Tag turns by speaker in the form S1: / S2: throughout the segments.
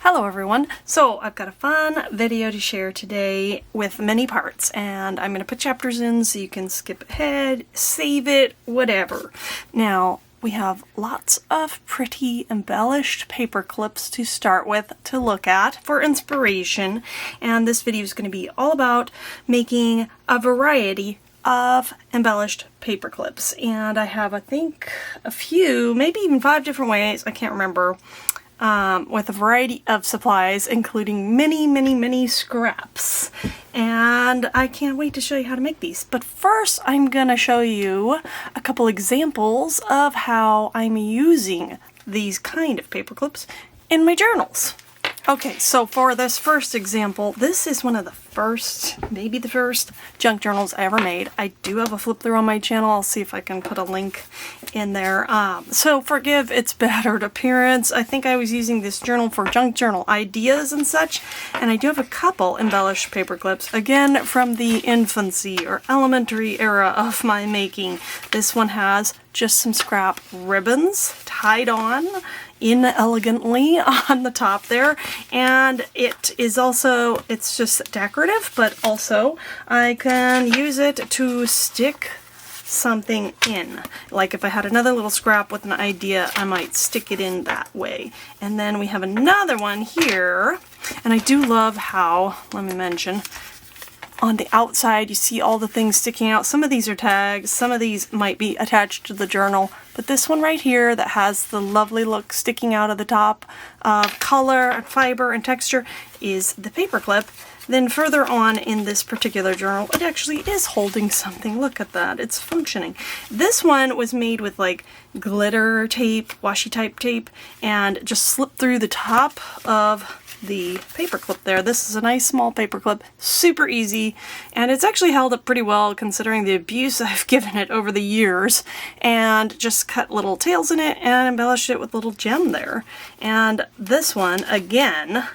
S1: Hello everyone! So I've got a fun video to share today with many parts, and I'm going to put chapters in so you can skip ahead, save it, whatever. Now we have lots of pretty embellished paper clips to start with to look at for inspiration, and this video is going to be all about making a variety of embellished paper clips. And I have, I think, a few, maybe even 5 different ways, I can't remember, with a variety of supplies, including many scraps. And I can't wait to show you how to make these. But first, I'm gonna show you a couple examples of how I'm using these kind of paper clips in my journals. Okay, so for this first example, this is one of the first, maybe the first junk journals I ever made. I do have a flip through on my channel. I'll see if I can put a link in there. So forgive its battered appearance. I think I was using this journal for junk journal ideas and such, and I do have a couple embellished paper clips, again from the infancy or elementary era of my making. This one has just some scrap ribbons tied on inelegantly on the top there, and it is also, it's just decorative, but also I can use it to stick something in. Like if I had another little scrap with an idea, I might stick it in that way. And then we have another one here, and I do love how, let me mention, on the outside you see all the things sticking out. Some of these are tags, some of these might be attached to the journal, but this one right here that has the lovely look sticking out of the top of color and fiber and texture is the paper clip. Then further on in this particular journal, it actually is holding something. Look at that, it's functioning. This one was made with like glitter tape, washi type tape, and just slipped through the top of the paper clip there. This is a nice small paper clip, super easy, and it's actually held up pretty well considering the abuse I've given it over the years, and just cut little tails in it and embellished it with a little gem there. And this one, again,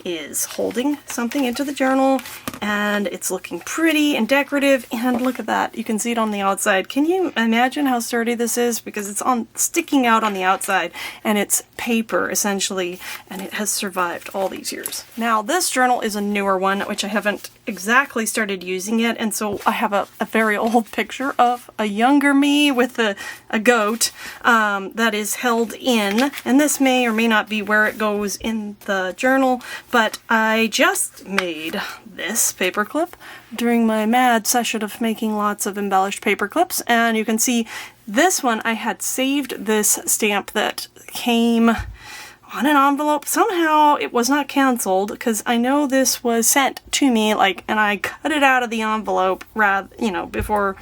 S1: is holding something into the journal, and it's looking pretty and decorative, and look at that, you can see it on the outside. Can you imagine how sturdy this is? Because it's sticking out on the outside, and it's paper essentially, and it has survived all these years. Now this journal is a newer one, which I haven't exactly started using yet, and so I have a very old picture of a younger me with a goat that is held in, and this may or may not be where it goes in the journal, but I just made this paper clip during my mad session of making lots of embellished paper clips, and you can see this one I had saved this stamp that came on an envelope. Somehow it was not canceled because I know this was sent to me, like, and I cut it out of the envelope rather, you know, before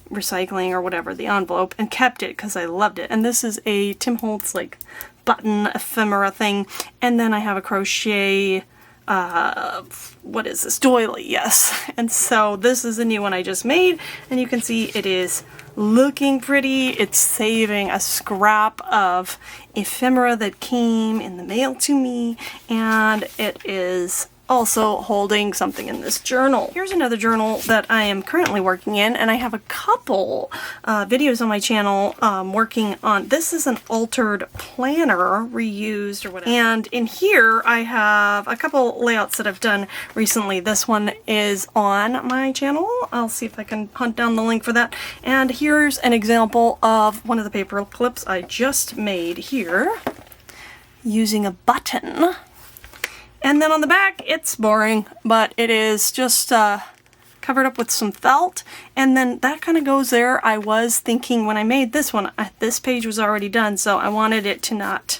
S1: recycling or whatever, the envelope, and kept it because I loved it. And this is a Tim Holtz like button ephemera thing, and then I have a crochet what is this, doily, yes. And so this is a new one I just made, and you can see it is looking pretty. It's saving a scrap of ephemera that came in the mail to me, and it is also holding something in this journal. Here's another journal that I am currently working in, and I have a couple videos on my channel working on. This is an altered planner, reused or whatever, and in here I have a couple layouts that I've done recently. This one is on my channel. I'll see if I can hunt down the link for that. And here's an example of one of the paper clips I just made here using a button. And then on the back, it's boring, but it is just covered up with some felt, and then that kind of goes there. I was thinking when I made this one, this page was already done, so I wanted it to not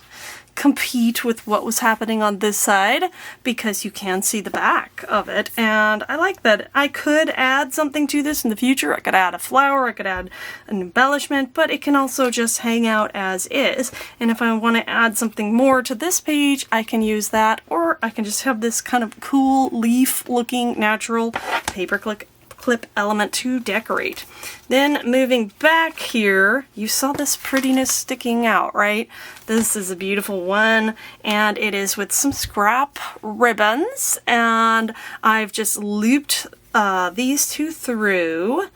S1: compete with what was happening on this side, because you can see the back of it, and I like that. I could add something to this in the future. I could add a flower, I could add an embellishment, but it can also just hang out as is. And if I want to add something more to this page, I can use that, or I can just have this kind of cool leaf looking natural paper clip element to decorate. Then moving back here, you saw this prettiness sticking out, right? This is a beautiful one, and it is with some scrap ribbons, and I've just looped these two through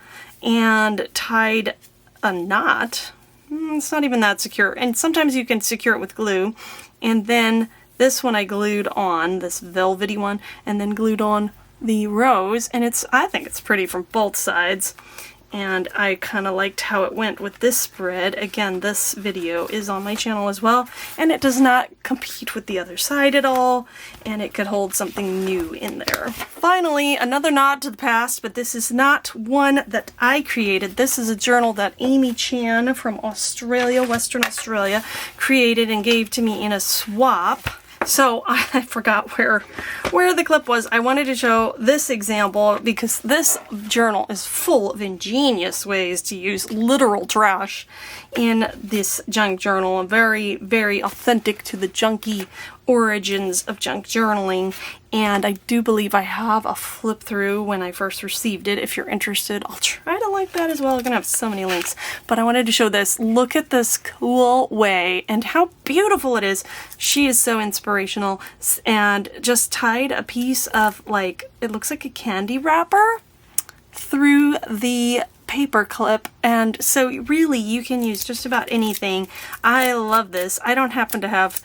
S1: and tied a knot. It's not even that secure, and sometimes you can secure it with glue, and then This one I glued on, this velvety one, and then glued on the rose, and I think it's pretty from both sides. And I kind of liked how it went with this spread. Again, this video is on my channel as well, and it does not compete with the other side at all, and it could hold something new in there. Finally, another nod to the past, but this is not one that I created. This is a journal that Amy Chan from Australia, Western Australia, created and gave to me in a swap. So I forgot where the clip was. I wanted to show this example because this journal is full of ingenious ways to use literal trash in this junk journal. Very, very authentic to the junky origins of junk journaling. And I do believe I have a flip through when I first received it. If you're interested, I'll try to link that as well. I'm gonna have so many links, but I wanted to show this. Look at this cool way and how beautiful it is. She is so inspirational, and just tied a piece of, like, it looks like a candy wrapper through the paper clip, and so really you can use just about anything. I love this. I don't happen to have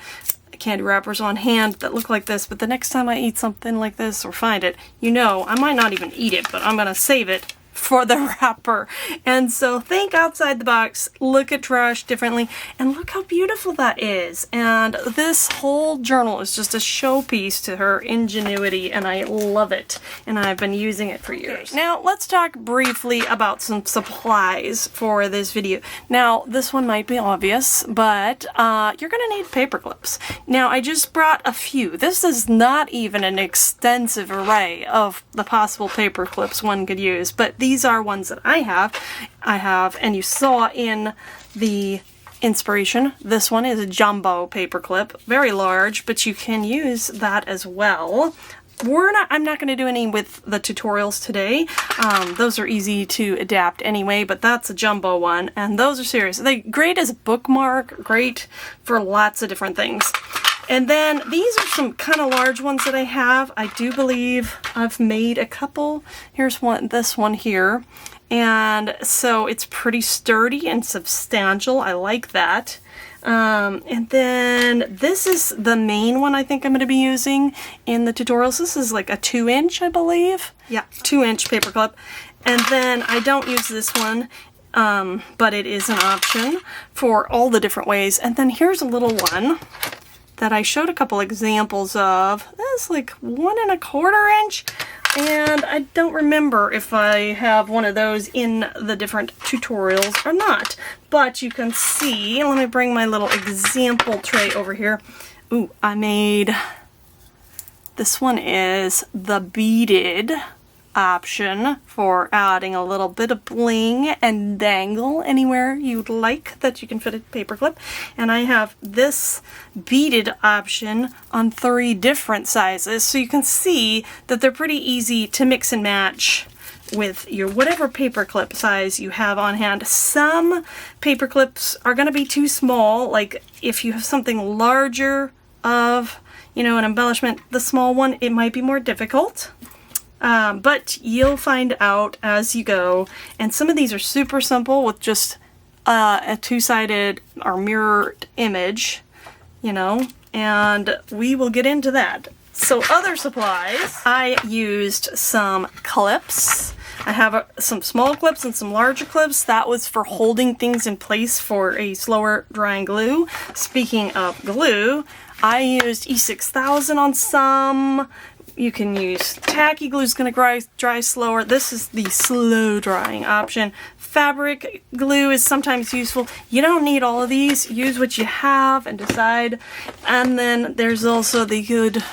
S1: candy wrappers on hand that look like this, but the next time I eat something like this or find it, you know, I might not even eat it, but I'm gonna save it for the wrapper. And so think outside the box, look at trash differently, and look how beautiful that is. And this whole journal is just a showpiece to her ingenuity, and I love it. And I've been using it for years. Now let's talk briefly about some supplies for this video. Now this one might be obvious, but you're gonna need paper clips. Now I just brought a few. This is not even an extensive array of the possible paper clips one could use, but these are ones that I have, and you saw in the inspiration, this one is a jumbo paper clip, very large, but you can use that as well. I'm not going to do any with the tutorials today. Those are easy to adapt anyway, but that's a jumbo one, and those are serious. They're great as a bookmark, great for lots of different things. And then these are some kind of large ones that I have. I do believe I've made a couple. Here's one, this one here. And so it's pretty sturdy and substantial. I like that. And then this is the main one I think I'm going to be using in the tutorials. This is like a 2-inch, I believe. Yeah, 2-inch paper clip. And then I don't use this one, but it is an option for all the different ways. And then here's a little one that I showed a couple examples of. That's like 1 1/4 inch, and I don't remember if I have one of those in the different tutorials or not, but you can see. Let me bring my little example tray over here. Ooh, I made, this one is the beaded option for adding a little bit of bling and dangle anywhere you'd like that you can fit a paper clip. And I have this beaded option on 3 different sizes, so you can see that they're pretty easy to mix and match with your whatever paper clip size you have on hand. Some paper clips are going to be too small, like if you have something larger of, you know, an embellishment, the small one, it might be more difficult. But you'll find out as you go. And some of these are super simple with just a 2-sided or mirrored image, you know, and we will get into that. So other supplies, I used some clips. I have some small clips and some larger clips. That was for holding things in place for a slower drying glue. Speaking of glue, I used E6000 on some. You can use tacky glue, is going to dry slower. This is the slow drying option. Fabric glue is sometimes useful. You don't need all of these. Use what you have and decide. And then there's also the good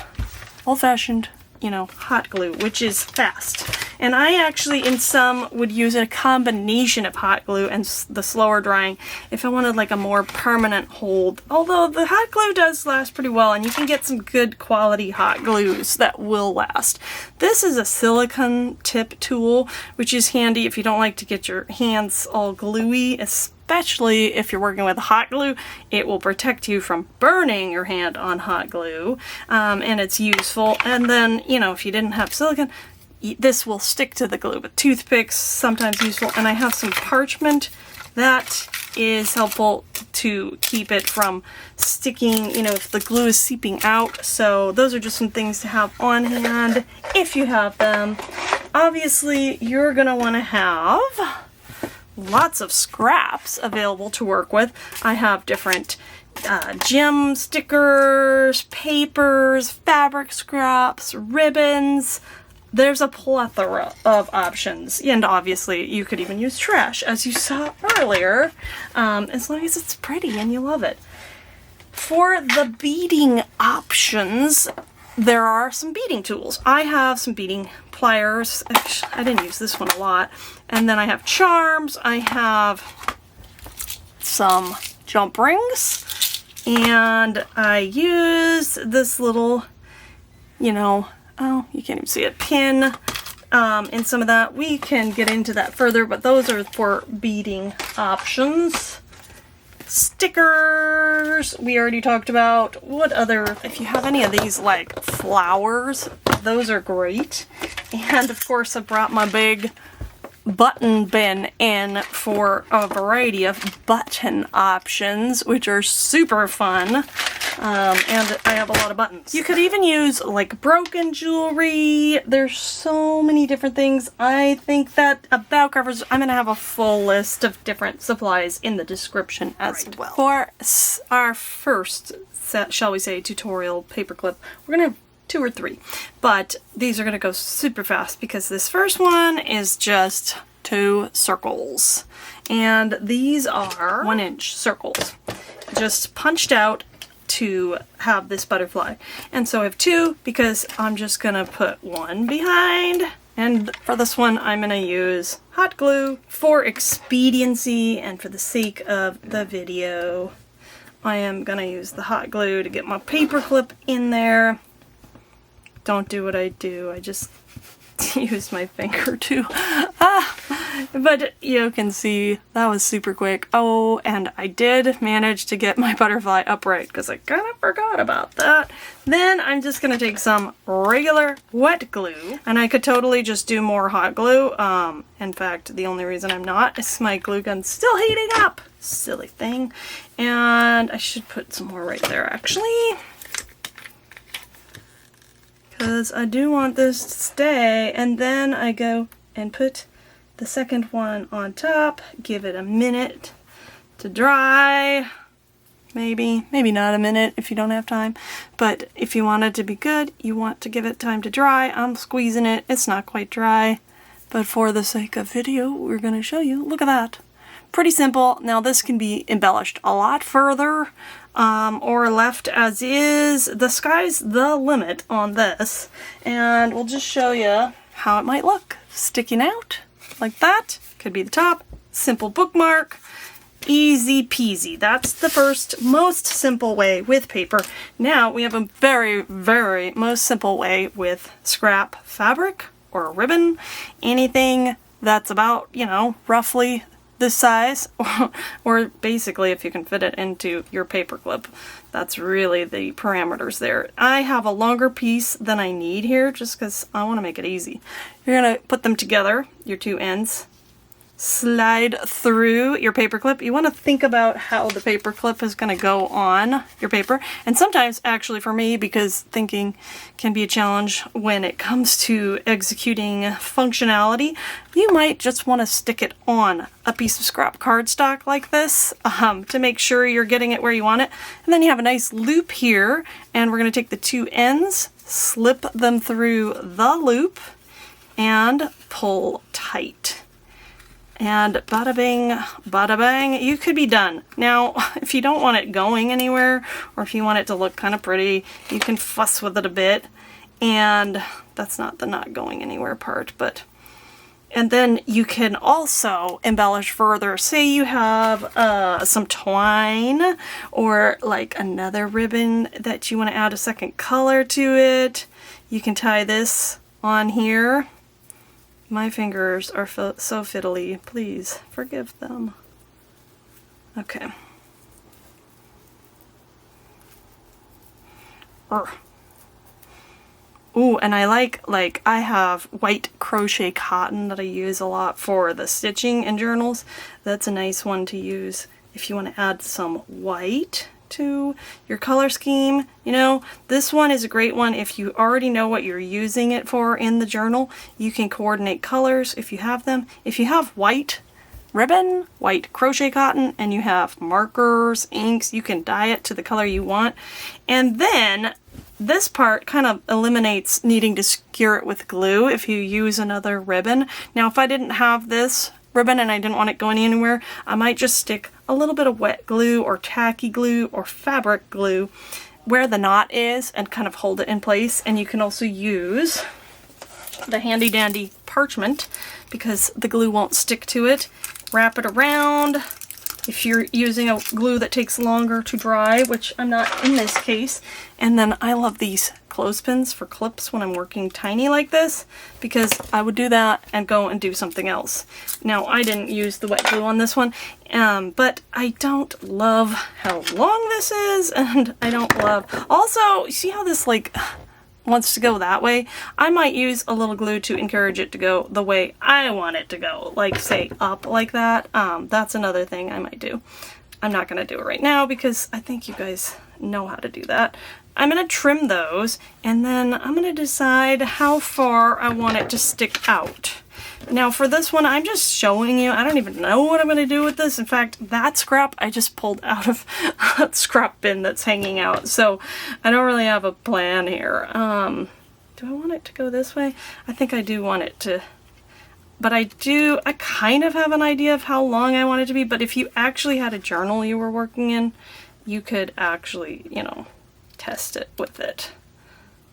S1: old-fashioned, you know, hot glue, which is fast. And I actually, in some, would use a combination of hot glue and the slower drying if I wanted like a more permanent hold. Although the hot glue does last pretty well, and you can get some good quality hot glues that will last. This is a silicone tip tool, which is handy if you don't like to get your hands all gluey, especially if you're working with hot glue. It will protect you from burning your hand on hot glue, and it's useful. And then, you know, if you didn't have silicone, this will stick to the glue, but toothpicks sometimes useful. And I have some parchment That is helpful to keep it from sticking, you know, if the glue is seeping out. So those are just some things to have on hand if you have them. Obviously, you're gonna want to have lots of scraps available to work with. I have different gem stickers, papers, fabric scraps, ribbons. There's a plethora of options, and obviously you could even use trash, as you saw earlier, as long as it's pretty and you love it. For the beading options, there are some beading tools. I have some beading pliers. I didn't use this one a lot. And then I have charms. I have some jump rings. And I use this little, you know, oh, you can't even see it, pin in some of that. We can get into that further, but those are for beading options. Stickers, we already talked about. What other, if you have any of these like flowers, those are great. And of course I brought my big button bin in for a variety of button options, which are super fun. And I have a lot of buttons. You could even use like broken jewelry. There's so many different things. I think that about covers. I'm going to have a full list of different supplies in the description as well. For our first set, shall we say, tutorial paperclip, we're going to have 2 or 3, but these are going to go super fast because this first one is just 2 circles, and these are 1-inch circles just punched out to have this butterfly. And so I have 2 because I'm just gonna put 1 behind, and for this one I'm gonna use hot glue for expediency and for the sake of the video. I am gonna use the hot glue to get my paper clip in there. Don't do what I do, I just use my finger to but you can see that was super quick. Oh, and I did manage to get my butterfly upright because I kind of forgot about that. Then I'm just gonna take some regular wet glue, and I could totally just do more hot glue. In fact, the only reason I'm not is my glue gun's still heating up. Silly thing. And I should put some more right there actually, because I do want this to stay. And then I go and put the second one on top, give it a minute to dry. Maybe not a minute if you don't have time, but if you want it to be good, you want to give it time to dry. I'm squeezing it, it's not quite dry, but for the sake of video, we're gonna show you. Look at that. Pretty simple. Now this can be embellished a lot further, or left as is. The sky's the limit on this, and we'll just show you how it might look. Sticking out like that, could be the top. Simple bookmark, easy peasy. That's the first most simple way with paper. Now we have a very, very most simple way with scrap fabric or a ribbon. Anything that's about, you know, roughly this size, or basically if you can fit it into your paper clip. That's really the parameters there. I have a longer piece than I need here just because I want to make it easy. You're going to put them together, your 2 ends, slide through your paper clip. You want to think about how the paper clip is going to go on your paper. And sometimes, actually for me, because thinking can be a challenge when it comes to executing functionality, you might just want to stick it on a piece of scrap cardstock like this to make sure you're getting it where you want it. And then you have a nice loop here, and we're going to take the 2 ends, slip them through the loop, and pull tight. And bada bing, bada bang, you could be done. Now, if you don't want it going anywhere, or if you want it to look kind of pretty, you can fuss with it a bit. And that's not the not going anywhere part, but... And then you can also embellish further. Say you have some twine, or like another ribbon that you want to add a second color to it. You can tie this on here. My fingers are so fiddly, please forgive them. Okay. Ooh, and I like I have white crochet cotton that I use a lot for the stitching in journals. That's a nice one to use if you want to add some white to your color scheme. You know, this one is a great one if you already know what you're using it for in the journal. You can coordinate colors if you have them. If you have white ribbon, white crochet cotton, and you have markers, inks, you can dye it to the color you want. And then this part kind of eliminates needing to secure it with glue if you use another ribbon. Now, if I didn't have this ribbon and I didn't want it going anywhere, I might just stick a little bit of wet glue or tacky glue or fabric glue where the knot is and kind of hold it in place. And you can also use the handy dandy parchment because the glue won't stick to it. Wrap it around. If you're using a glue that takes longer to dry, which I'm not in this case. And then I love these clothespins for clips when I'm working tiny like this, because I would do that and go and do something else. Now, I didn't use the wet glue on this one, but I don't love how long this is, and I don't love... Also, you see how this like wants to go that way? I might use a little glue to encourage it to go the way I want it to go, like say up like that. That's another thing I might do. I'm not going to do it right now because I think you guys know how to do that. I'm going to trim those and then I'm going to decide how far I want it to stick out. Now for this one, I'm just showing you. I don't even know what I'm going to do with this. In fact, that scrap I just pulled out of a scrap bin that's hanging out. So I don't really have a plan here. Do I want it to go this way? I think I do want it to, but I kind of have an idea of how long I want it to be. But if you actually had a journal you were working in, you could actually, you know, test it with it.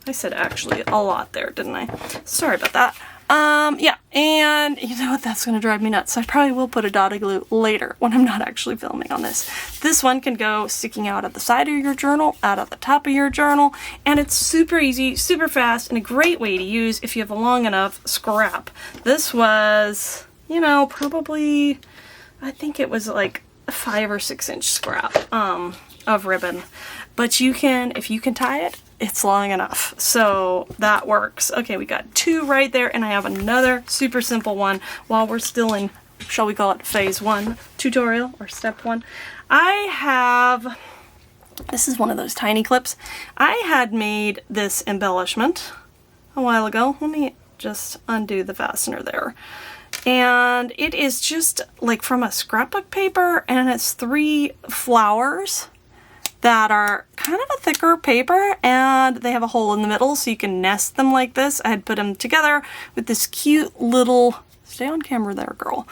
S1: I said actually a lot there, didn't I? Sorry about that. Yeah, and you know what, that's gonna drive me nuts. I probably will put a dotted glue later when I'm not actually filming on this. This one can go sticking out at the side of your journal, out at the top of your journal, and it's super easy, super fast, and a great way to use if you have a long enough scrap. This was, you know, probably, I think it was like a 5 or 6 inch scrap of ribbon. But you can, if you can tie it, it's long enough. So that works. Okay, we got 2 right there, and I have another super simple one while we're still in, shall we call it phase 1 tutorial or step 1. I have, this is one of those tiny clips. I had made this embellishment a while ago. Let me just undo the fastener there. And it is just like from a scrapbook paper, and it's 3 flowers that are kind of a thicker paper, and they have a hole in the middle so you can nest them like this. I had put them together with this cute little, stay on camera there girl,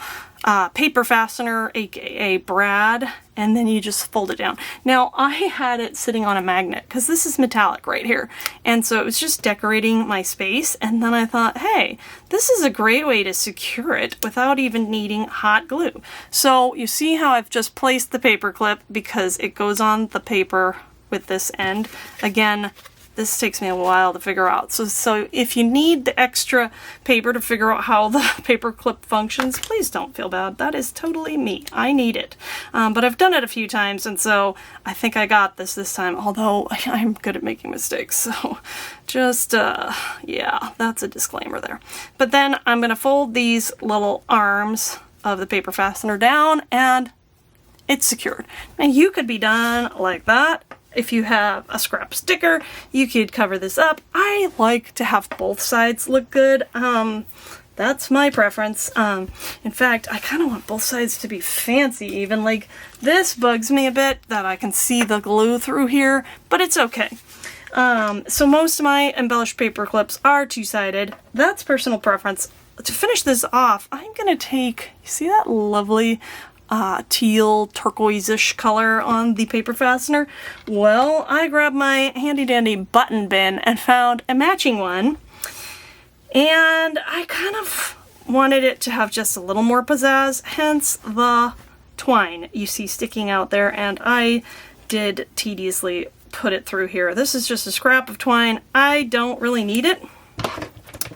S1: paper fastener, aka brad, and then you just fold it down. Now I had it sitting on a magnet because this is metallic right here, and so it was just decorating my space, and then I thought, hey, this is a great way to secure it without even needing hot glue. So you see how I've just placed the paper clip because it goes on the paper with this end. Again, this takes me a while to figure out. So if you need the extra paper to figure out how the paper clip functions, please don't feel bad. That is totally me. I need it. But I've done it a few times, and so I think I got this time, although I'm good at making mistakes. So just, yeah, that's a disclaimer there. But then I'm going to fold these little arms of the paper fastener down, and it's secured. Now you could be done like that. If you have a scrap sticker, you could cover this up. I like to have both sides look good. That's my preference. In fact, I kind of want both sides to be fancy even. Like, this bugs me a bit that I can see the glue through here, but it's okay. So most of my embellished paper clips are 2-sided. That's personal preference. To finish this off, I'm gonna take, you see that lovely teal turquoise-ish color on the paper fastener? Well, I grabbed my handy dandy button bin and found a matching one, and I kind of wanted it to have just a little more pizzazz, hence the twine you see sticking out there, and I did tediously put it through here. This is just a scrap of twine. I don't really need it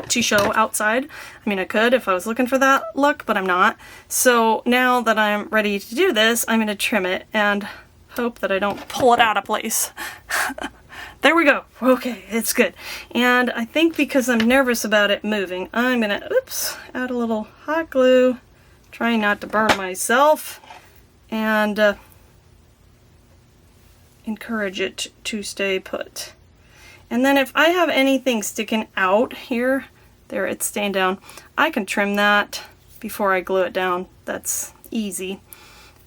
S1: to show outside. I mean, I could if I was looking for that look, but I'm not. So now that I'm ready to do this, I'm going to trim it and hope that I don't pull it out of place. There we go. Okay, it's good. And I think because I'm nervous about it moving, I'm gonna, oops, add a little hot glue, trying not to burn myself, and encourage it to stay put. And then if I have anything sticking out here, there, it's staying down, I can trim that before I glue it down. That's easy.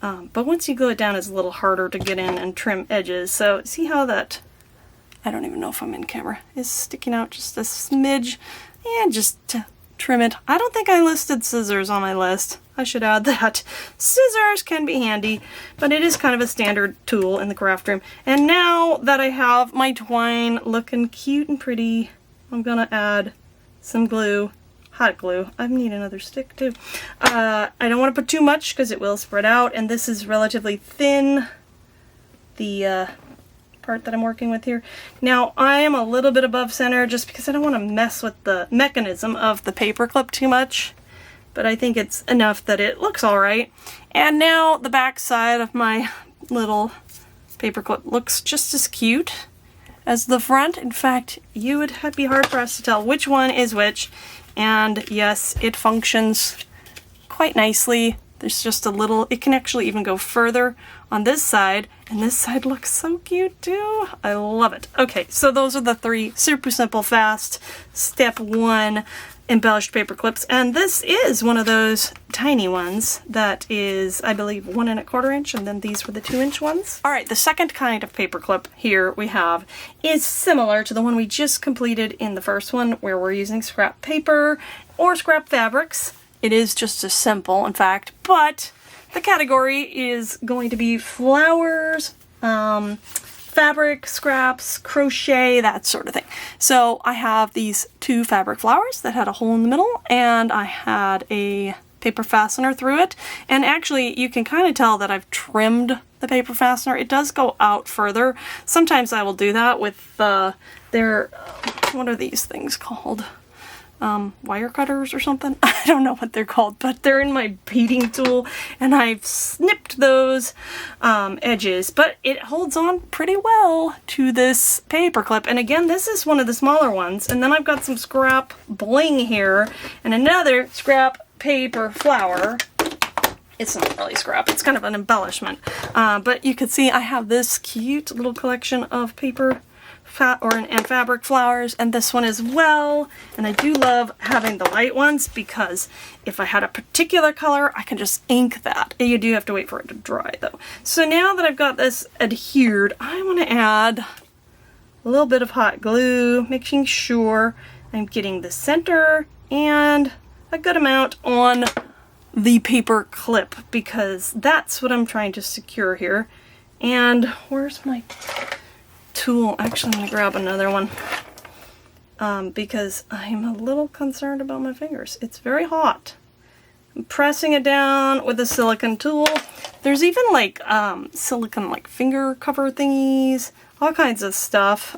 S1: But once you glue it down, it's a little harder to get in and trim edges. So see how that, I don't even know if I'm in camera, is sticking out just a smidge, and just to trim it. I don't think I listed scissors on my list. I should add that. Scissors can be handy, but it is kind of a standard tool in the craft room. And now that I have my twine looking cute and pretty, I'm gonna add some glue, hot glue. I need another stick too. I don't want to put too much because it will spread out, and this is relatively thin, the part that I'm working with here. Now I am a little bit above center just because I don't want to mess with the mechanism of the paper clip too much, but I think it's enough that it looks alright. And now the back side of my little paper clip looks just as cute as the front. In fact, you would be hard pressed to tell which one is which. And yes, it functions quite nicely. There's just a little, it can actually even go further on this side, and this side looks so cute too. I love it. Okay, so those are the 3 super simple, fast, step 1 embellished paper clips, and this is one of those tiny ones that is, I believe, 1 1/4 inch, and then these were the 2-inch ones. All right, the second kind of paper clip here we have is similar to the one we just completed in the first one, where we're using scrap paper or scrap fabrics. It is just as simple, in fact, but the category is going to be flowers, fabric, scraps, crochet, that sort of thing. So I have these 2 fabric flowers that had a hole in the middle, and I had a paper fastener through it. And actually, you can kind of tell that I've trimmed the paper fastener. It does go out further. Sometimes I will do that with their, what are these things called? Wire cutters or something. I don't know what they're called, but they're in my beading tool, and I've snipped those edges, but it holds on pretty well to this paper clip. And again, this is one of the smaller ones. And then I've got some scrap bling here and another scrap paper flower. It's not really scrap, it's kind of an embellishment. But you can see I have this cute little collection of paper and fabric flowers, and this one as well. And I do love having the light ones because if I had a particular color, I can just ink that. You do have to wait for it to dry though. So now that I've got this adhered, I want to add a little bit of hot glue, making sure I'm getting the center and a good amount on the paper clip, because that's what I'm trying to secure here. And where's my tool? Actually, I'm going to grab another one because I'm a little concerned about my fingers. It's very hot. I'm pressing it down with a silicone tool. There's even like silicone like finger cover thingies, all kinds of stuff.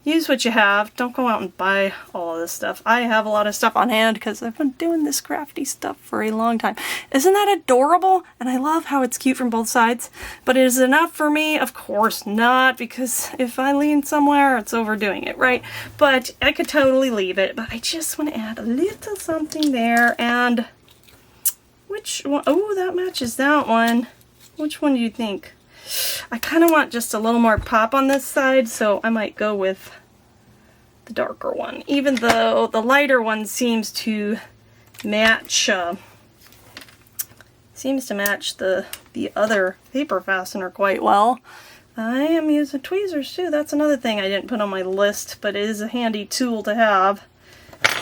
S1: Use what you have. Don't go out and buy all of this stuff. I have a lot of stuff on hand because I've been doing this crafty stuff for a long time. Isn't that adorable? And I love how it's cute from both sides. But is it enough for me? Of course not, because if I lean somewhere, it's overdoing it, right? But I could totally leave it. But I just want to add a little something there. And which one? Oh, that matches that one. Which one do you think? I kind of want just a little more pop on this side, so I might go with the darker one, even though the lighter one seems to match the other paper fastener quite well. I am using tweezers too. That's another thing I didn't put on my list, but it is a handy tool to have.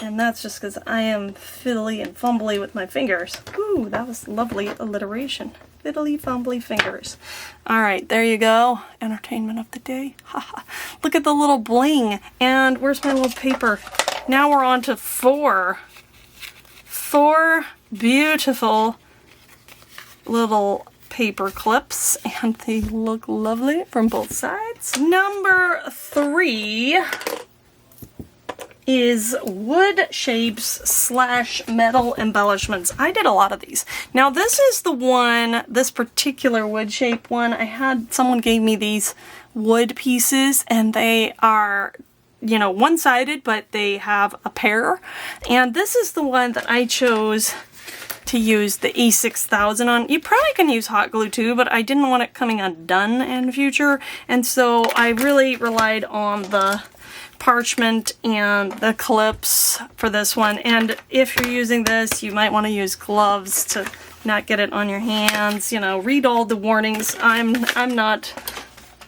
S1: And that's just because I am fiddly and fumbly with my fingers. Ooh, that was lovely alliteration. Fiddly fumbly fingers. Alright, there you go. Entertainment of the day. Haha. Look at the little bling. And where's my little paper? Now we're on to 4. 4 beautiful little paper clips, and they look lovely from both sides. Number 3 is wood shapes slash metal embellishments. I did a lot of these. Now this is the one, this particular wood shape one, someone gave me these wood pieces, and they are, you know, one-sided, but they have a pair. And this is the one that I chose to use the E6000 on. You probably can use hot glue too, but I didn't want it coming undone in the future. And so I really relied on the parchment and the clips for this one. And if you're using this, you might want to use gloves to not get it on your hands. You know, read all the warnings. I'm not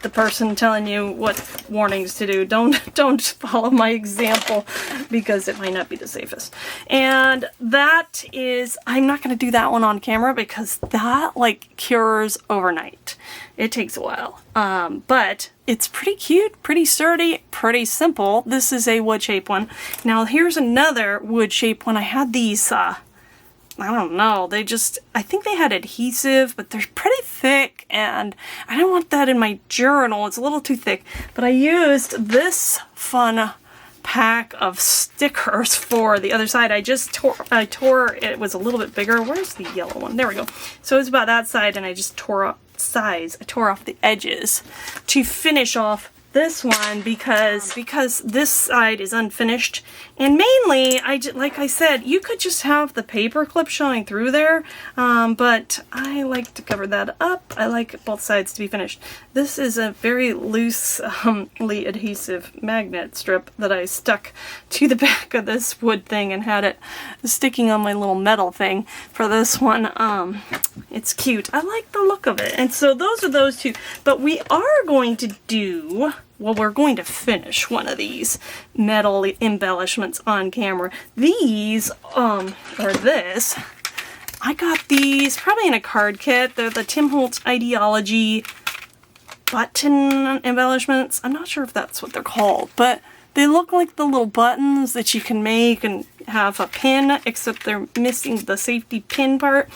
S1: the person telling you what warnings to do. Don't follow my example, because it might not be the safest. And that is, I'm not going to do that one on camera because that like cures overnight. It takes a while. But it's pretty cute, pretty sturdy, pretty simple. This is a wood shape one. Now here's another wood shape one. I had these, I don't know, I think they had adhesive, but they're pretty thick, and I don't want that in my journal. It's a little too thick. But I used this fun pack of stickers for the other side. I tore, it was a little bit bigger. Where's the yellow one? There we go. So it's about that side, and I just tore off the edges to finish off this one because this side is unfinished, and mainly like I said, you could just have the paper clip showing through there, but I like to cover that up. I like both sides to be finished. This is a very loosely adhesive magnet strip that I stuck to the back of this wood thing and had it sticking on my little metal thing for this one. It's cute. I like the look of it. And so those are those two. But we are going to do, well, we're going to finish one of these metal embellishments on camera. These, or this, I got these probably in a card kit. They're the Tim Holtz Ideology button embellishments. I'm not sure if that's what they're called, but they look like the little buttons that you can make and have a pin, except they're missing the safety pin part.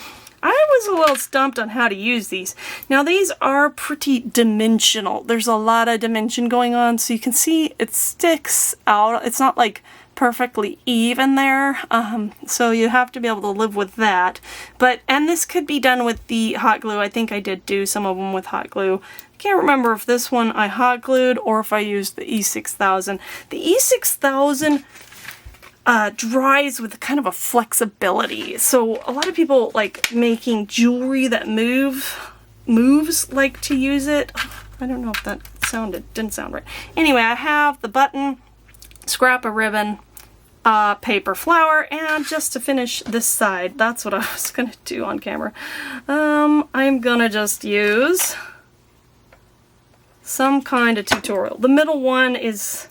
S1: I was a little stumped on how to use these. Now these are pretty dimensional. There's a lot of dimension going on, so you can see it sticks out. It's not like perfectly even there, so you have to be able to live with that. And this could be done with the hot glue. I think I did do some of them with hot glue. I can't remember if this one I hot glued or if I used the E6000. The E6000 dries with kind of a flexibility. So a lot of people like making jewelry that moves like to use it. I don't know if that didn't sound right. Anyway, I have the button, scrap of ribbon, paper flower, and just to finish this side, that's what I was gonna do on camera. I'm gonna just use some kind of tutorial. The middle one is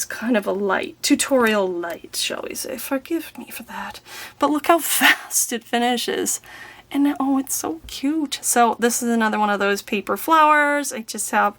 S1: kind of a light, tutorial light, shall we say. Forgive me for that. But look how fast it finishes. And oh, it's so cute. So this is another one of those paper flowers. I just have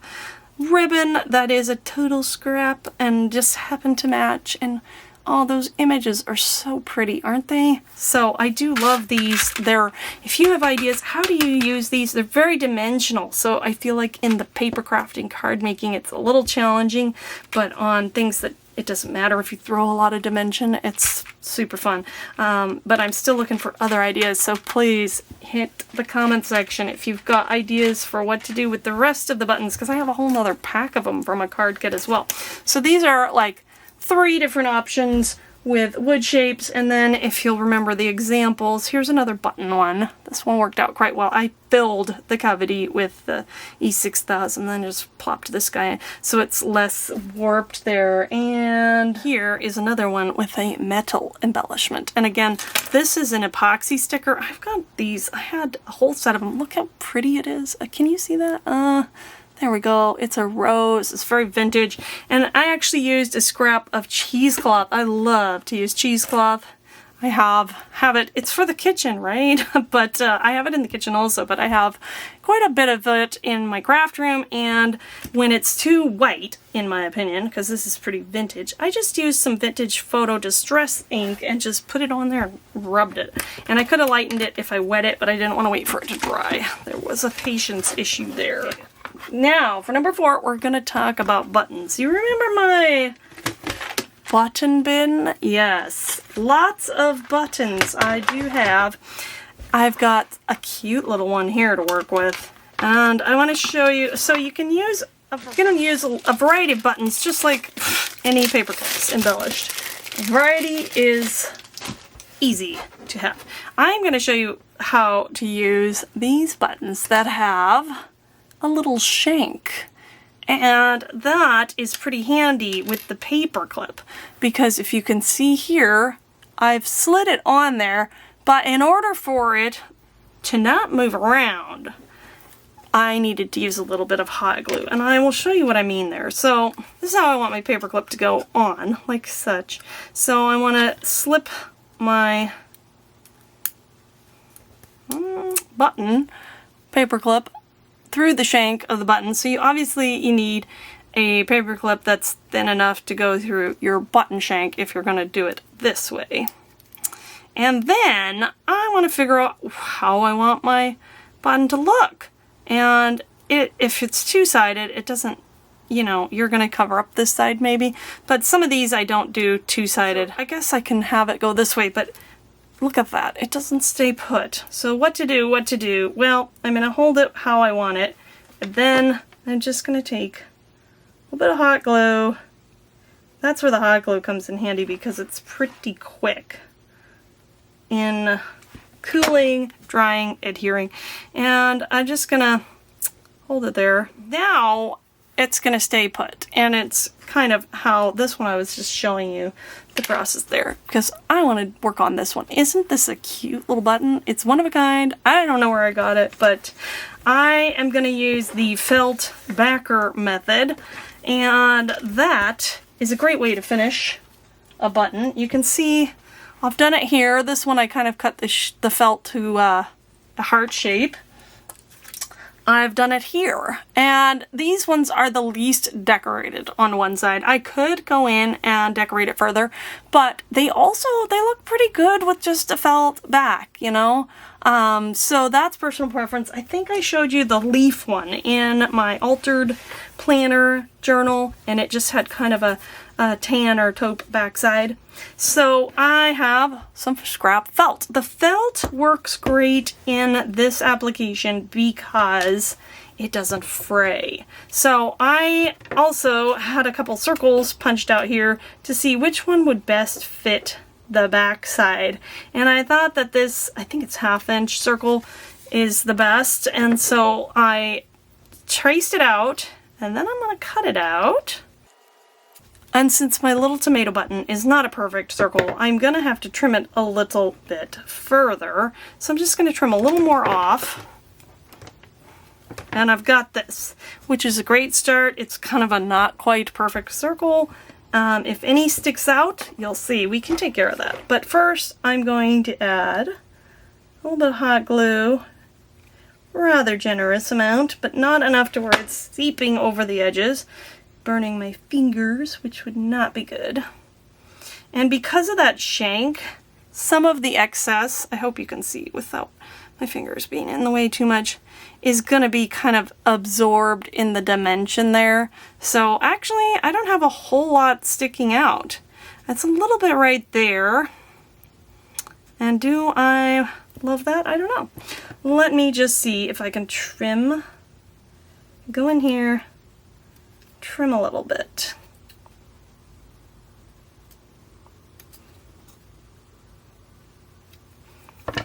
S1: ribbon that is a total scrap and just happened to match. And oh, those images are so pretty, aren't they? So I do love these. If you have ideas, how do you use these? They're very dimensional. So I feel like in the paper crafting card making, it's a little challenging, but on things that it doesn't matter if you throw a lot of dimension, it's super fun. But I'm still looking for other ideas. So please hit the comment section if you've got ideas for what to do with the rest of the buttons, because I have a whole nother pack of them from a card kit as well. So these are like 3 different options with wood shapes, and then if you'll remember the examples, here's another button one. This one worked out quite well. I filled the cavity with the E6000 and then just plopped this guy in so it's less warped there. And here is another one with a metal embellishment. And again, this is an epoxy sticker. I've got these. I had a whole set of them. Look how pretty it is. Can you see that? There we go. It's a rose. It's very vintage. And I actually used a scrap of cheesecloth. I love to use cheesecloth. I have it. It's for the kitchen, right? But I have it in the kitchen also, but I have quite a bit of it in my craft room. And when it's too white, in my opinion, because this is pretty vintage, I just used some vintage photo distress ink and just put it on there and rubbed it. And I could have lightened it if I wet it, but I didn't want to wait for it to dry. There was a patience issue there. Now, for number 4, we're going to talk about buttons. You remember my button bin. Yes, lots of buttons I do have. I've got a cute little one here to work with, and I want to show you. So you can use, I'm going to use a variety of buttons, just like any paper clips, embellished. Variety is easy to have. I'm going to show you how to use these buttons that have a little shank. And that is pretty handy with the paper clip, because if you can see here, I've slid it on there, but in order for it to not move around, I needed to use a little bit of hot glue, and I will show you what I mean there. So this is how I want my paper clip to go on, like such. So I want to slip my button paper clip through the shank of the button. So you need a paper clip that's thin enough to go through your button shank if you're going to do it this way. And then I want to figure out how I want my button to look. And if it's two-sided, it doesn't, you know, you're going to cover up this side maybe. But some of these I don't do two-sided. I guess I can have it go this way, but look at that. It doesn't stay put. So what to do? Well, I'm going to hold it how I want it. And then I'm just going to take a little bit of hot glue. That's where the hot glue comes in handy, because it's pretty quick in cooling, drying, adhering. And I'm just going to hold it there. Now it's going to stay put. And it's kind of how this one I was just showing you the process there, because I want to work on this one. Isn't this a cute little button? It's one of a kind. I don't know where I got it, but I am going to use the felt backer method, and that is a great way to finish a button. You can see I've done it here. This one I kind of cut the felt to a heart shape. I've done it here, and these ones are the least decorated on one side. I could go in and decorate it further, but they look pretty good with just a felt back, you know? So that's personal preference. I think I showed you the leaf one in my altered planner journal, and it just had kind of a tan or taupe backside. So I have some scrap felt. The felt works great in this application because it doesn't fray. So I also had a couple circles punched out here to see which one would best fit the back side. And I thought that this, I think it's 1/2 inch circle, is the best. And so I traced it out, and then I'm going to cut it out. And since my little tomato button is not a perfect circle, I'm going to have to trim it a little bit further. So I'm just going to trim a little more off. And I've got this, which is a great start. It's kind of a not quite perfect circle. If any sticks out, you'll see. We can take care of that. But first, I'm going to add a little bit of hot glue. Rather generous amount, but not enough to where it's seeping over the edges. Burning my fingers, which would not be good. And because of that shank, some of the excess, I hope you can see without my fingers being in the way too much, is going to be kind of absorbed in the dimension there. So actually, I don't have a whole lot sticking out. That's a little bit right there. And do I love that? I don't know. Let me just see if I can trim. Go in here. Trim a little bit.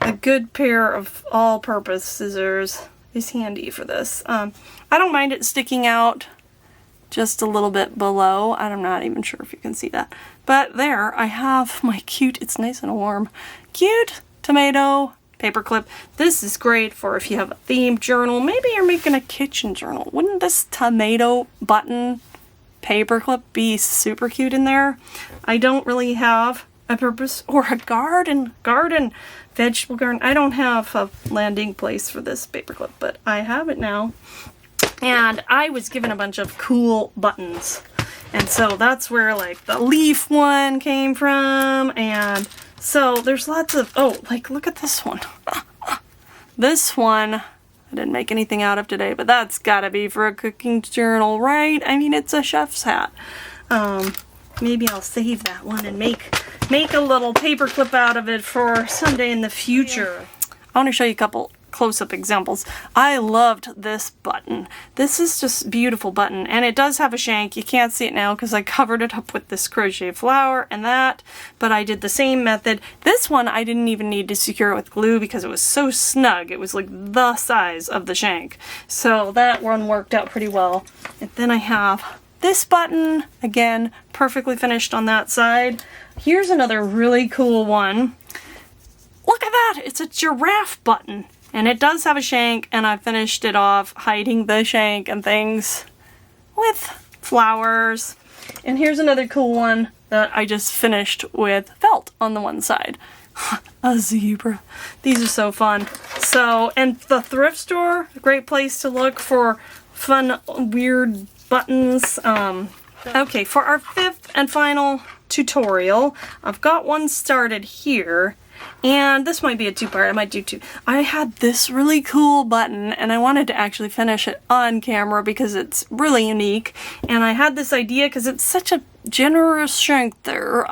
S1: A good pair of all-purpose scissors is handy for this. I don't mind it sticking out just a little bit below. I'm not even sure if you can see that. But there, I have my cute, it's nice and warm, cute tomato paper clip. This is great for if you have a themed journal. Maybe you're making a kitchen journal. Wouldn't this tomato button paper clip be super cute in there? I don't really have a purpose or a garden, vegetable garden. I don't have a landing place for this paper clip, but I have it now. And I was given a bunch of cool buttons. And so that's where like the leaf one came from. And so there's lots of, oh, like look at this one. This one, I didn't make anything out of today, but that's gotta be for a cooking journal, right? I mean, it's a chef's hat. maybe I'll save that one and make a little paper clip out of it for someday in the future. I want to show you a couple close-up examples. I loved this button. This is just a beautiful button, and it does have a shank. You can't see it now because I covered it up with this crochet flower and that, but I did the same method. This one I didn't even need to secure it with glue because it was so snug. It was like the size of the shank. So that one worked out pretty well. And then I have this button, again, perfectly finished on that side. Here's another really cool one. Look at that! It's a giraffe button. And it does have a shank, and I finished it off hiding the shank and things with flowers. And here's another cool one that I just finished with felt on the one side. A zebra. These are so fun. So, and the thrift store, a great place to look for fun, weird buttons. Okay, for our 5th and final tutorial, I've got one started here. And this might be a 2-part, I might do 2. I had this really cool button and I wanted to actually finish it on camera because it's really unique. And I had this idea because it's such a generous shank there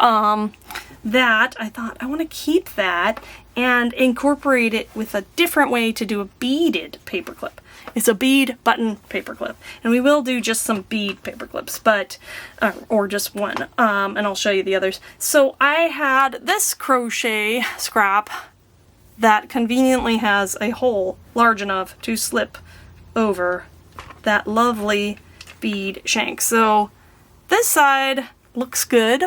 S1: that I thought I want to keep that and incorporate it with a different way to do a beaded paperclip. It's a bead button paperclip, and we will do just some bead paperclips, but or just one, and I'll show you the others. So I had this crochet scrap that conveniently has a hole large enough to slip over that lovely bead shank. So this side looks good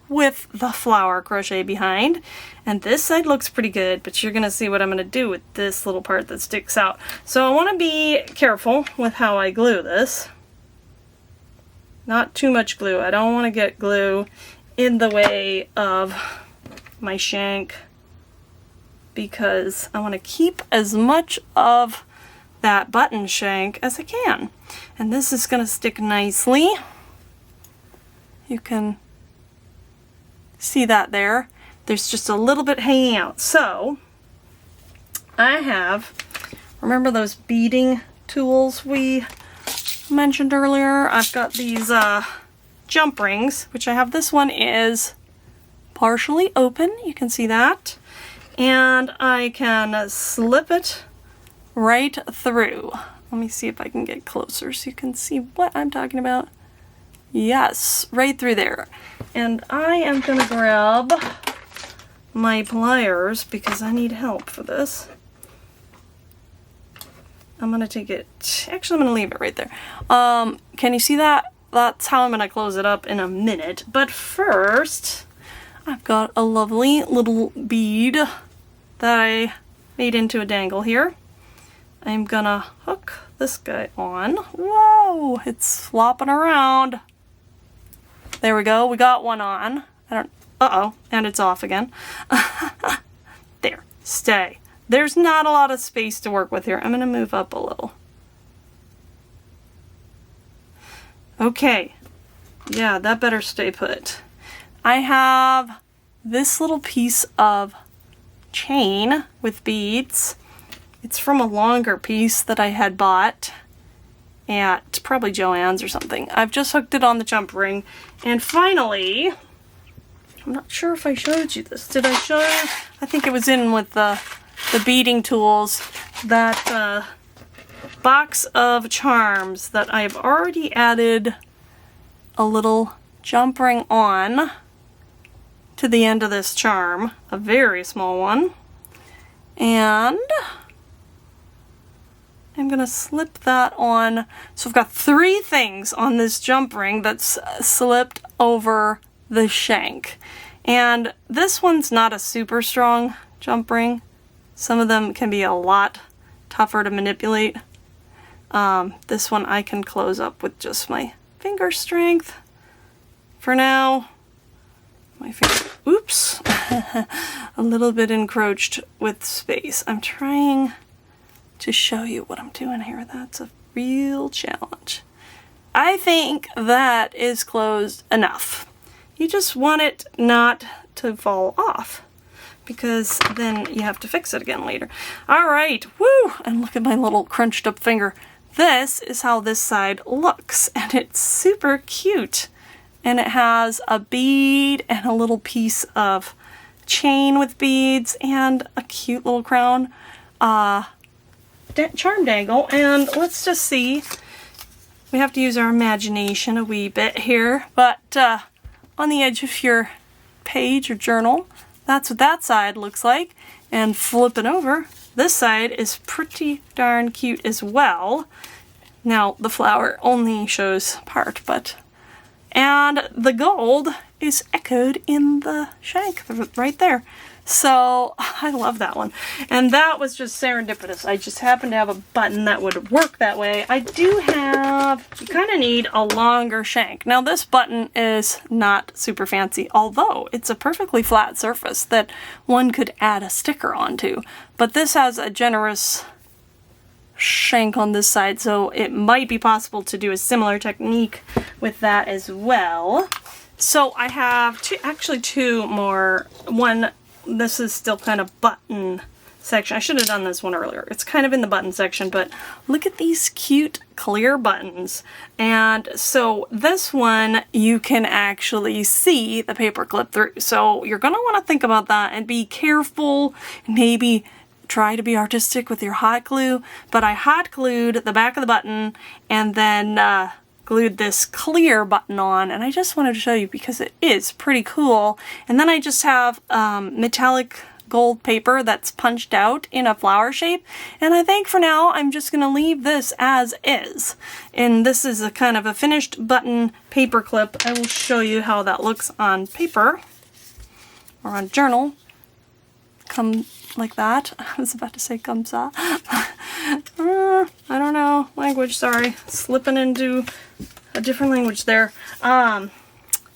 S1: with the flower crochet behind, and this side looks pretty good, but you're gonna see what I'm gonna do with this little part that sticks out. So I want to be careful with how I glue this. Not too much glue. I don't want to get glue in the way of my shank because I want to keep as much of that button shank as I can. And this is gonna stick nicely. You can see that there. There's just a little bit hanging out. So I have, remember those beading tools we mentioned earlier? I've got these jump rings, which I have. This one is partially open, you can see that, and I can slip it right through. Let me see if I can get closer so you can see what I'm talking about. Yes, right through there. And I am gonna grab my pliers because I need help for this. I'm gonna take it, actually I'm gonna leave it right there. Can you see that? That's how I'm gonna close it up in a minute. But first, I've got a lovely little bead that I made into a dangle here. I'm gonna hook this guy on. Whoa, it's flopping around. There we go, we got one on. Uh-oh, and it's off again. There, stay. There's not a lot of space to work with here. I'm gonna move up a little. Okay, yeah, that better stay put. I have this little piece of chain with beads. It's from a longer piece that I had bought at probably Joann's or something. I've just hooked it on the jump ring. And finally, I'm not sure if I showed you this. Did I show you? I think it was in with the beading tools. That box of charms that I've already added a little jump ring on to the end of this charm. A very small one. And I'm gonna slip that on. So I've got 3 things on this jump ring that's slipped over the shank. And this one's not a super strong jump ring. Some of them can be a lot tougher to manipulate. This one I can close up with just my finger strength. For now, my finger, oops, a little bit encroached with space. I'm trying to show you what I'm doing here. That's a real challenge. I think that is closed enough. You just want it not to fall off because then you have to fix it again later. All right, woo! And look at my little crunched up finger. This is how this side looks, and it's super cute. and it has a bead and a little piece of chain with beads and a cute little crown charm dangle. And let's just see. We have to use our imagination a wee bit here, but on the edge of your page or journal, that's what that side looks like. And flipping over, this side is pretty darn cute as well. Now the flower only shows part, and the gold is echoed in the shank right there. So I love that one. And that was just serendipitous. I just happened to have a button that would work that way. I do have, you kind of need a longer shank. Now this button is not super fancy, although it's a perfectly flat surface that one could add a sticker onto. But this has a generous shank on this side, so it might be possible to do a similar technique with that as well. So I have two more. One, this is still kind of button section. I should have done this one earlier. It's kind of in the button section, but look at these cute clear buttons. And so this one, you can actually see the paper clip through. So you're going to want to think about that and be careful, and maybe try to be artistic with your hot glue. But I hot glued the back of the button and then glued this clear button on, and I just wanted to show you because it is pretty cool. And then I just have metallic gold paper that's punched out in a flower shape, and I think for now I'm just gonna leave this as is. And this is a kind of a finished button paper clip. I will show you how that looks on paper or on journal. Come like that. I was about to say comme ça. I don't know. Language, sorry. Slipping into a different language there.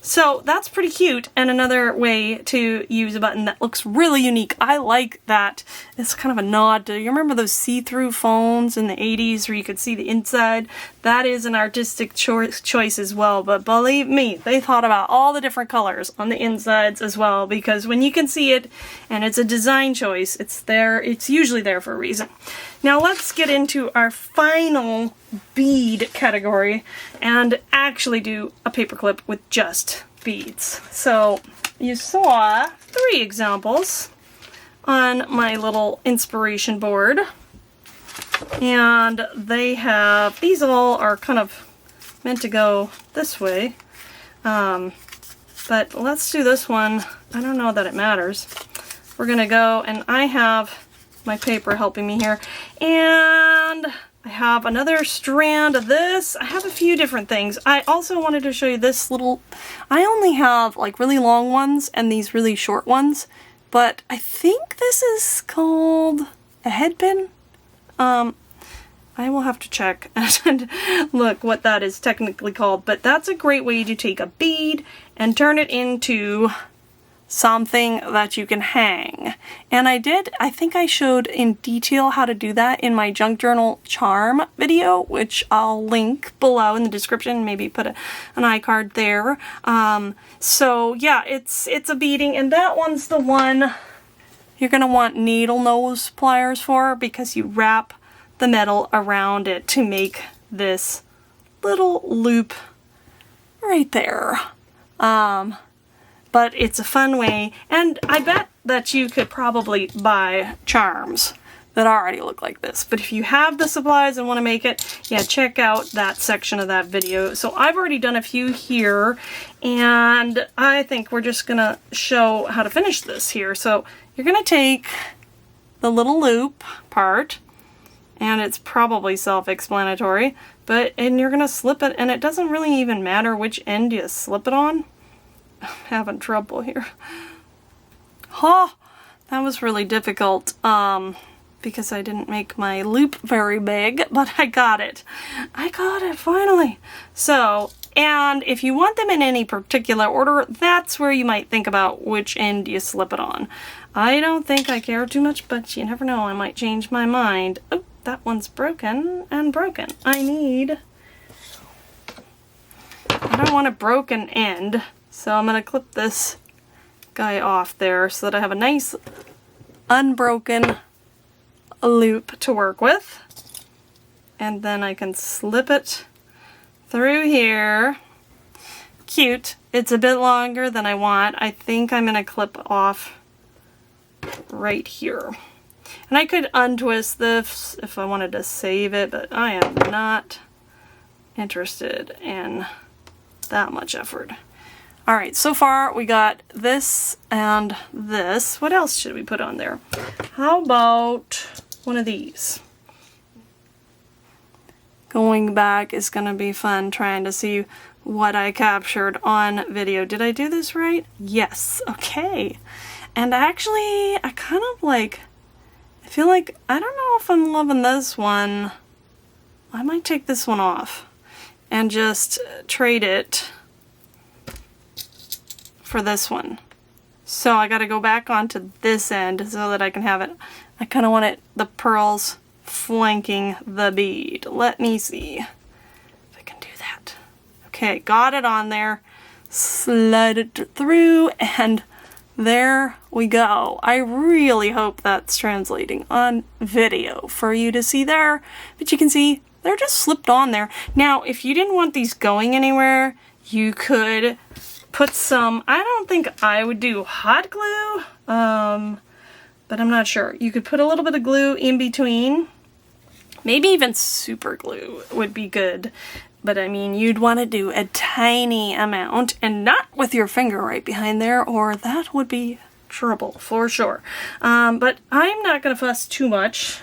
S1: So that's pretty cute, and another way to use a button that looks really unique. I like that. It's kind of a nod to, you remember those see-through phones in the 80s where you could see the inside? That is an artistic choice as well, but believe me, they thought about all the different colors on the insides as well, because when you can see it and it's a design choice, it's there, it's usually there for a reason. Now let's get into our final bead category and actually do a paperclip with just beads. So you saw 3 examples on my little inspiration board, and they have, these all are kind of meant to go this way, but let's do this one. I don't know that it matters. We're gonna go, and I have my paper helping me here, and I have another strand of this. I have a few different things. I also wanted to show you this little, I only have like really long ones and these really short ones, but I think this is called a head pin. I will have to check and look what that is technically called, but that's a great way to take a bead and turn it into something that you can hang. And I think I showed in detail how to do that in my junk journal charm video, which I'll link below in the description, maybe put an iCard there. So yeah, it's a beading, and that one's the one you're gonna want needle nose pliers for, because you wrap the metal around it to make this little loop right there. But it's a fun way, and I bet that you could probably buy charms that already look like this. But if you have the supplies and want to make it, yeah, check out that section of that video. So I've already done a few here, and I think we're just gonna show how to finish this here. So you're gonna take the little loop part, and it's probably self-explanatory, and you're gonna slip it, and it doesn't really even matter which end you slip it on. I'm having trouble here. Oh, that was really difficult because I didn't make my loop very big, but I got it. I got it finally. So, and if you want them in any particular order, that's where you might think about which end you slip it on. I don't think I care too much, but you never know, I might change my mind. Oh, that one's broken and broken. I don't want a broken end. So I'm going to clip this guy off there so that I have a nice unbroken loop to work with. And then I can slip it through here. cute. It's a bit longer than I want. I think I'm going to clip off right here. And I could untwist this if I wanted to save it, but I am not interested in that much effort. All right, so far we got this and this. What else should we put on there? How about one of these? Going back is going to be fun trying to see what I captured on video. Did I do this right? Yes. Okay. And actually, I kind of like, I feel like, I don't know if I'm loving this one. I might take this one off and just trade it for this one. So I got to go back onto this end so that I can have it. I kind of want it, the pearls flanking the bead. Let me see if I can do that. Okay, got it on there. Slide it through and there we go. I really hope that's translating on video for you to see there. But you can see they're just slipped on there. Now, if you didn't want these going anywhere, you could put some, I don't think I would do hot glue, but I'm not sure. You could put a little bit of glue in between. Maybe even super glue would be good. But I mean, you'd want to do a tiny amount and not with your finger right behind there, or that would be trouble for sure. But I'm not going to fuss too much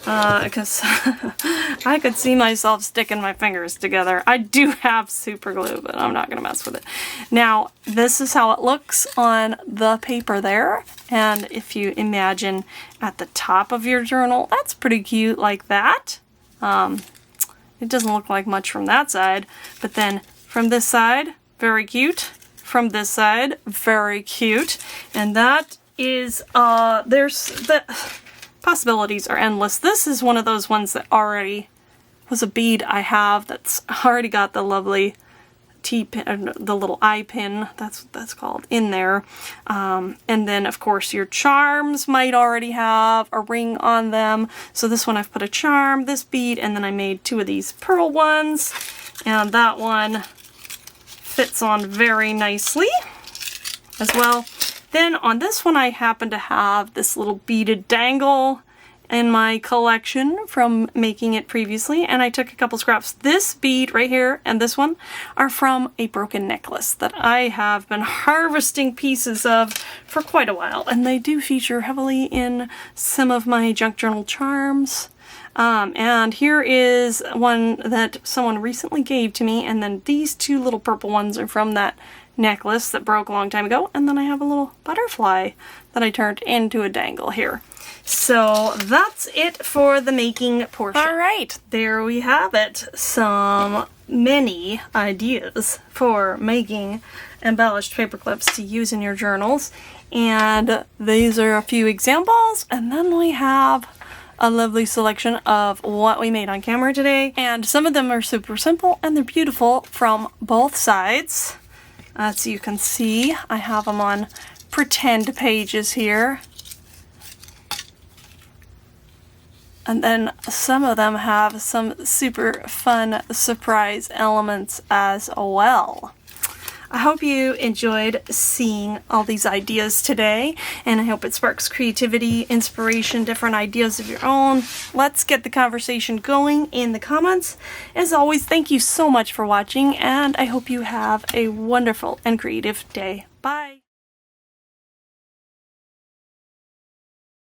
S1: because I could see myself sticking my fingers together. I do have super glue, but I'm not going to mess with it. Now, this is how it looks on the paper there. And if you imagine at the top of your journal, that's pretty cute like that. It doesn't look like much from that side, but then from this side, very cute. From this side, very cute. And that is, there's the possibilities are endless. This is one of those ones that already was a bead I have that's already got the lovely T-pin, the little eye pin, that's what that's called, in there. And then, of course, your charms might already have a ring on them. So this one I've put a charm, this bead, and then I made two of these pearl ones. And that one fits on very nicely as well. Then on this one, I happen to have this little beaded dangle in my collection from making it previously, and I took a couple scraps. This bead right here and this one are from a broken necklace that I have been harvesting pieces of for quite a while, and they do feature heavily in some of my junk journal charms. And here is one that someone recently gave to me, and then these two little purple ones are from that necklace that broke a long time ago, and then I have a little butterfly that I turned into a dangle here. So that's it for the making portion. All right, there we have it. Many ideas for making embellished paper clips to use in your journals. And these are a few examples. And then we have a lovely selection of what we made on camera today. And some of them are super simple and they're beautiful from both sides. As you can see, I have them on pretend pages here. And then some of them have some super fun surprise elements as well. I hope you enjoyed seeing all these ideas today, and I hope it sparks creativity, inspiration, different ideas of your own. Let's get the conversation going in the comments. As always, thank you so much for watching, and I hope you have a wonderful and creative day. Bye!